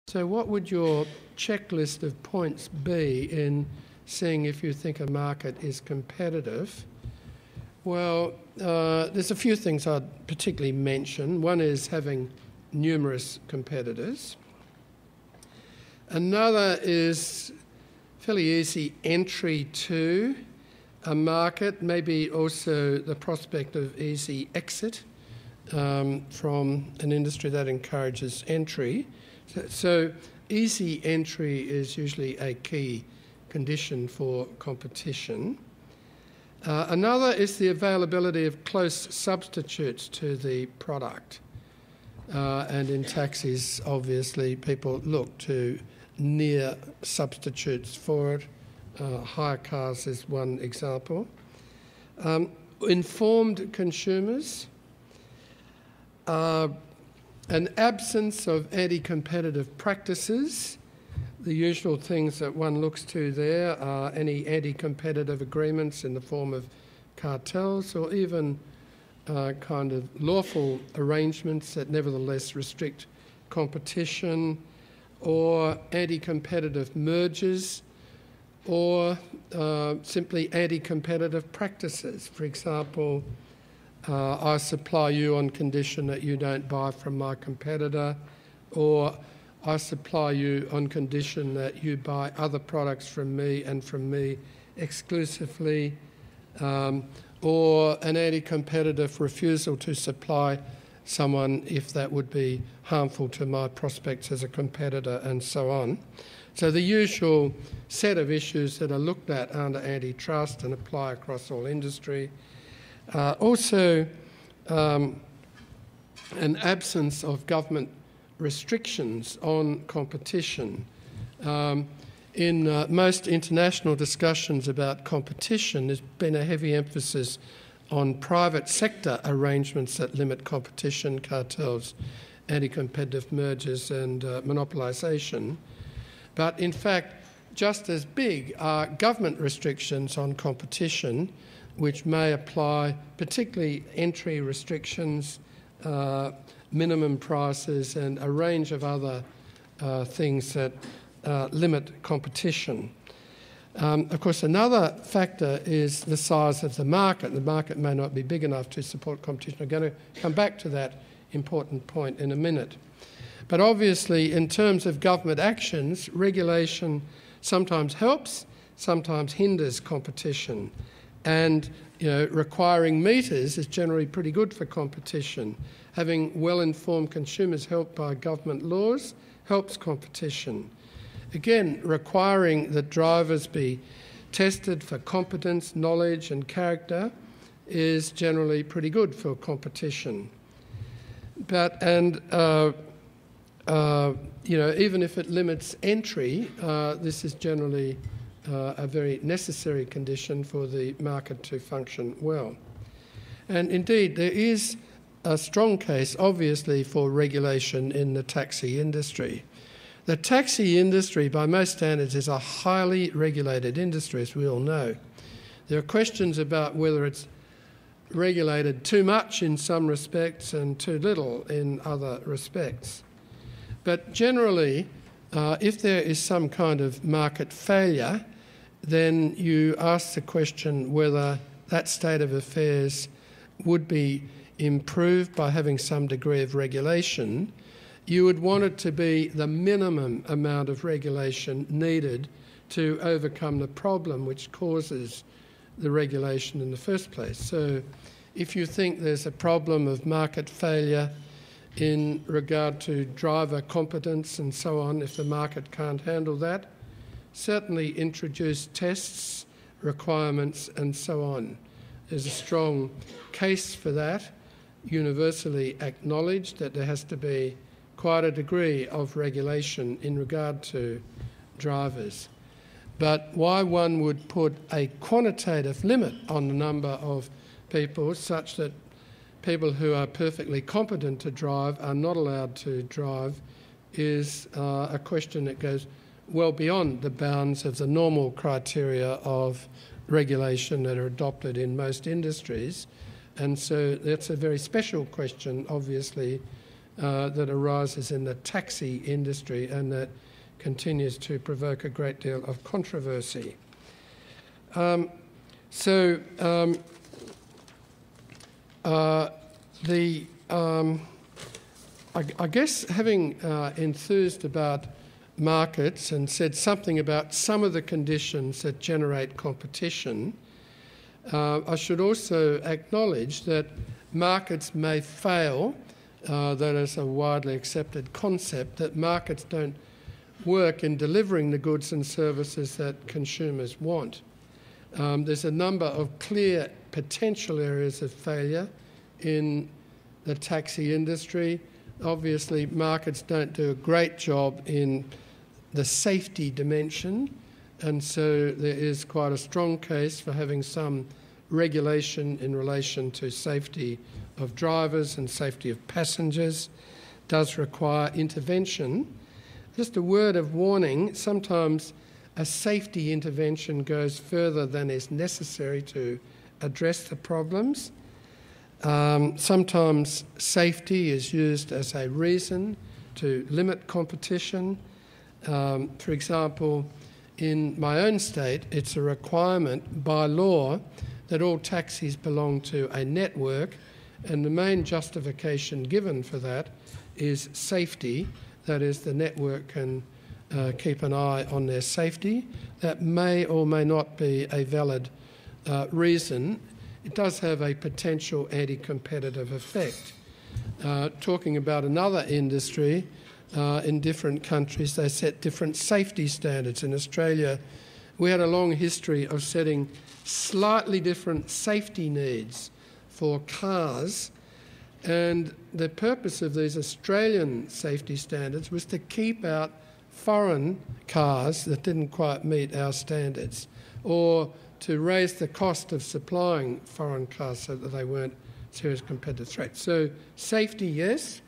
So what would your checklist of points be in seeing if you think a market is competitive? Well, there's a few things I'd particularly mention. One is having numerous competitors. Another is fairly easy entry to a market, maybe also the prospect of easy exit from an industry that encourages entry. So easy entry is usually a key condition for competition. Another is the availability of close substitutes to the product. And in taxis, obviously, people look to near substitutes for it. Hire cars is one example. Informed consumers. An absence of anti-competitive practices. The usual things that one looks to there are any anti-competitive agreements in the form of cartels or even kind of lawful arrangements that nevertheless restrict competition, or anti-competitive mergers, or simply anti-competitive practices. For example, I supply you on condition that you don't buy from my competitor, or I supply you on condition that you buy other products from me and from me exclusively, or an anti-competitive refusal to supply someone if that would be harmful to my prospects as a competitor, and so on. So the usual set of issues that are looked at under antitrust and apply across all industry. Also, an absence of government restrictions on competition. In most international discussions about competition, there's been a heavy emphasis on private sector arrangements that limit competition, cartels, anti-competitive mergers and monopolisation. But in fact, just as big are government restrictions on competition, which may apply particularly entry restrictions, minimum prices and a range of other things that limit competition. Of course, another factor is the size of the market. The market may not be big enough to support competition. I'm going to come back to that important point in a minute. But obviously, in terms of government actions, regulation sometimes helps, sometimes hinders competition. And requiring meters is generally pretty good for competition. Having well-informed consumers helped by government laws helps competition. Again, requiring that drivers be tested for competence, knowledge and character is generally pretty good for competition. Even if it limits entry, this is generally a very necessary condition for the market to function well. And indeed, there is a strong case, obviously, for regulation in the taxi industry. The taxi industry, by most standards, is a highly regulated industry, as we all know. There are questions about whether it's regulated too much in some respects and too little in other respects. But generally, if there is some kind of market failure, then you ask the question whether that state of affairs would be improved by having some degree of regulation. You would want it to be the minimum amount of regulation needed to overcome the problem which causes the regulation in the first place. So if you think there's a problem of market failure in regard to driver competence and so on, if the market can't handle that, certainly introduce tests, requirements and so on. There's a strong case for that, universally acknowledged that there has to be quite a degree of regulation in regard to drivers. But why one would put a quantitative limit on the number of people such that people who are perfectly competent to drive are not allowed to drive is a question that goes well beyond the bounds of the normal criteria of regulation that are adopted in most industries. And so that's a very special question, obviously, that arises in the taxi industry and that continues to provoke a great deal of controversy. I guess having enthused about markets and said something about some of the conditions that generate competition, I should also acknowledge that markets may fail. That is a widely accepted concept, that markets don't work in delivering the goods and services that consumers want. There's a number of clear potential areas of failure in the taxi industry. Obviously, markets don't do a great job in the safety dimension, and so there is quite a strong case for having some regulation in relation to safety of drivers and safety of passengers. Does require intervention. Just a word of warning, sometimes a safety intervention goes further than is necessary to address the problems. Sometimes safety is used as a reason to limit competition. For example, in my own state, it's a requirement by law that all taxis belong to a network, and the main justification given for that is safety. That is, the network can keep an eye on their safety. That may or may not be a valid reason. It does have a potential anti-competitive effect. Talking about another industry, in different countries, they set different safety standards. In Australia, we had a long history of setting slightly different safety needs for cars, and the purpose of these Australian safety standards was to keep out foreign cars that didn't quite meet our standards, or to raise the cost of supplying foreign cars so that they weren't serious competitive threats. So safety, yes,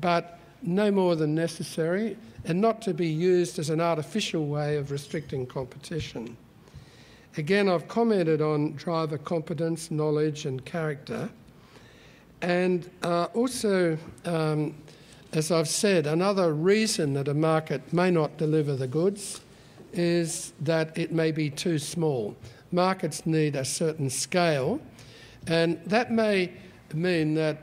but no more than necessary, and not to be used as an artificial way of restricting competition. Again, I've commented on driver competence, knowledge and character. And also, as I've said, another reason that a market may not deliver the goods is that it may be too small. Markets need a certain scale, and that may mean that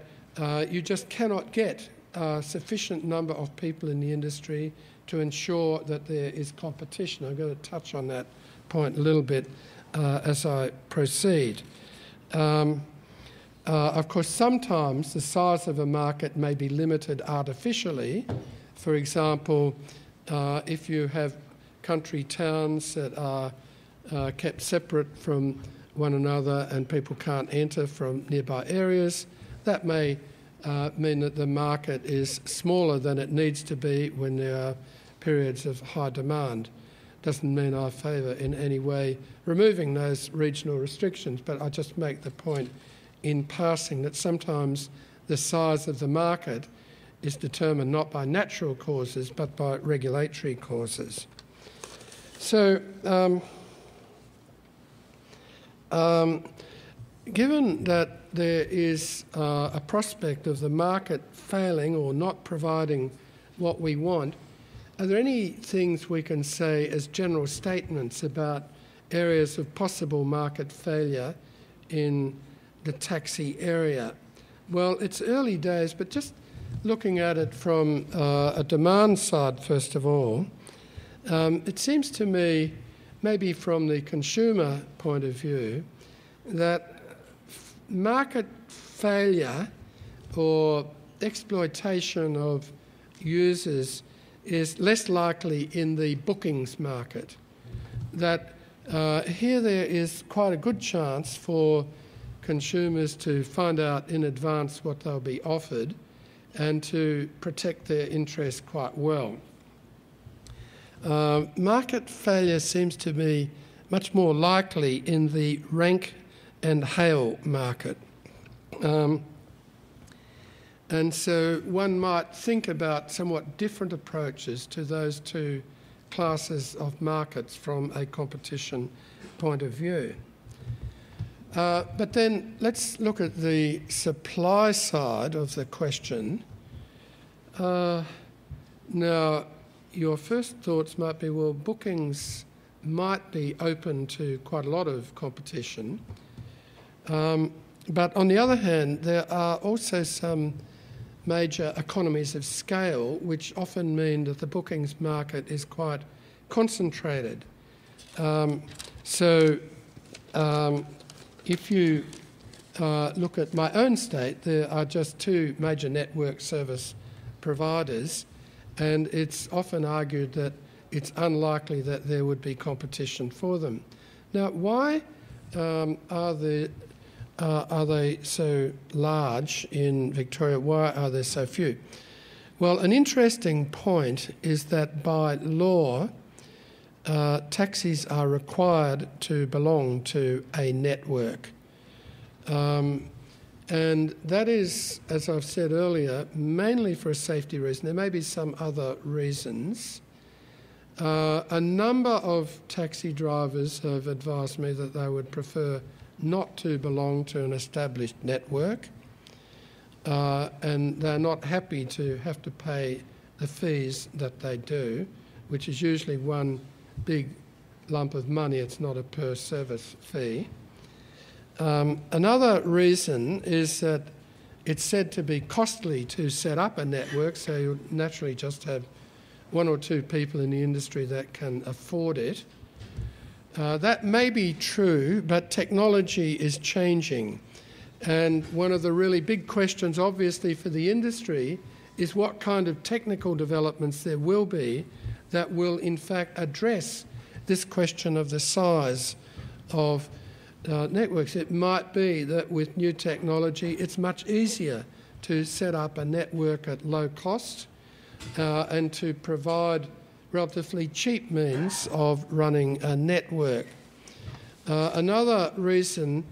you just cannot get a sufficient number of people in the industry to ensure that there is competition. I'm going to touch on that point a little bit as I proceed. Of course, sometimes the size of a market may be limited artificially. For example, if you have country towns that are kept separate from one another and people can't enter from nearby areas, that may mean that the market is smaller than it needs to be when there are periods of high demand. Doesn't mean I favour in any way removing those regional restrictions, but I just make the point in passing that sometimes the size of the market is determined not by natural causes but by regulatory causes. So, given that there is a prospect of the market failing or not providing what we want, are there any things we can say as general statements about areas of possible market failure in the taxi area? Well, it's early days, but just looking at it from a demand side, first of all, it seems to me, maybe from the consumer point of view, that market failure or exploitation of users is less likely in the bookings market. That here there is quite a good chance for consumers to find out in advance what they'll be offered and to protect their interest quite well. Market failure seems to be much more likely in the rank and hail market. And so one might think about somewhat different approaches to those two classes of markets from a competition point of view. But then let's look at the supply side of the question. Now, your first thoughts might be, well, bookings might be open to quite a lot of competition. But on the other hand, there are also some major economies of scale, which often mean that the bookings market is quite concentrated. If you look at my own state, there are just two major network service providers, and it's often argued that it's unlikely that there would be competition for them. Now, why are they so large in Victoria? Why are there so few? Well, an interesting point is that by law, taxis are required to belong to a network. And that is, as I've said earlier, mainly for a safety reason. There may be some other reasons. A number of taxi drivers have advised me that they would prefer not to belong to an established network, and they're not happy to have to pay the fees that they do, which is usually one big lump of money. It's not a per service fee. Another reason is that it's said to be costly to set up a network, so you'll naturally just have one or two people in the industry that can afford it. That may be true, but technology is changing. And one of the really big questions, obviously, for the industry is what kind of technical developments there will be that will, in fact, address this question of the size of networks. It might be that with new technology, it's much easier to set up a network at low cost and to provide relatively cheap means of running a network. Another reason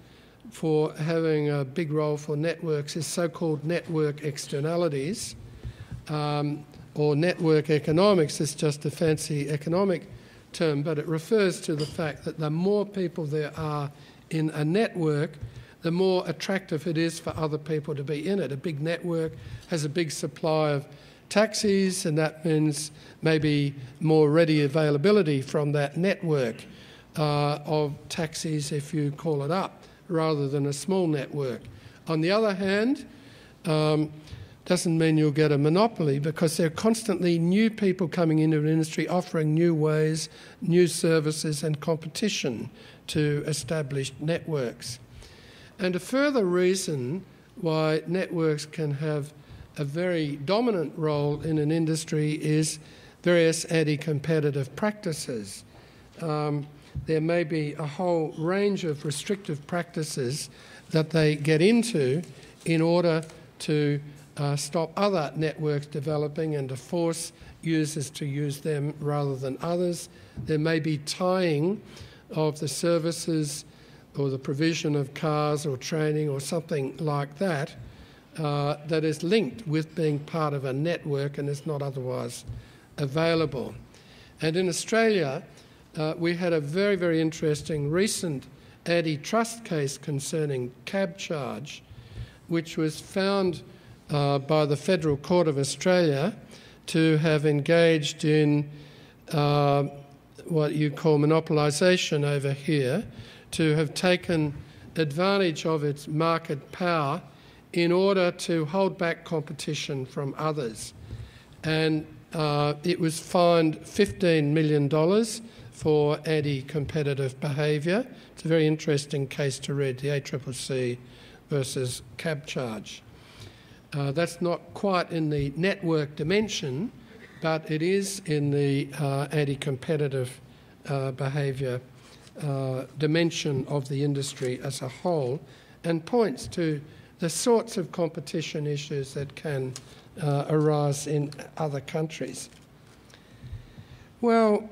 for having a big role for networks is so-called network externalities, or network economics. It's just a fancy economic term, but it refers to the fact that the more people there are in a network, the more attractive it is for other people to be in it. A big network has a big supply of taxis, and that means maybe more ready availability from that network of taxis, if you call it up, rather than a small network. On the other hand, doesn't mean you'll get a monopoly, because there are constantly new people coming into an industry offering new ways, new services and competition to established networks. And a further reason why networks can have a very dominant role in an industry is various anti-competitive practices. There may be a whole range of restrictive practices that they get into in order to stop other networks developing and to force users to use them rather than others. There may be tying of the services or the provision of cars or training or something like that that is linked with being part of a network and is not otherwise available. And in Australia, we had a very, very interesting recent antitrust case concerning cab charge, which was found by the Federal Court of Australia to have engaged in what you call monopolisation over here, to have taken advantage of its market power in order to hold back competition from others. And it was fined $15 million for anti-competitive behaviour. It's a very interesting case to read, the ACCC versus cab charge. That's not quite in the network dimension, but it is in the anti-competitive behaviour dimension of the industry as a whole, and points to the sorts of competition issues that can arise in other countries. Well,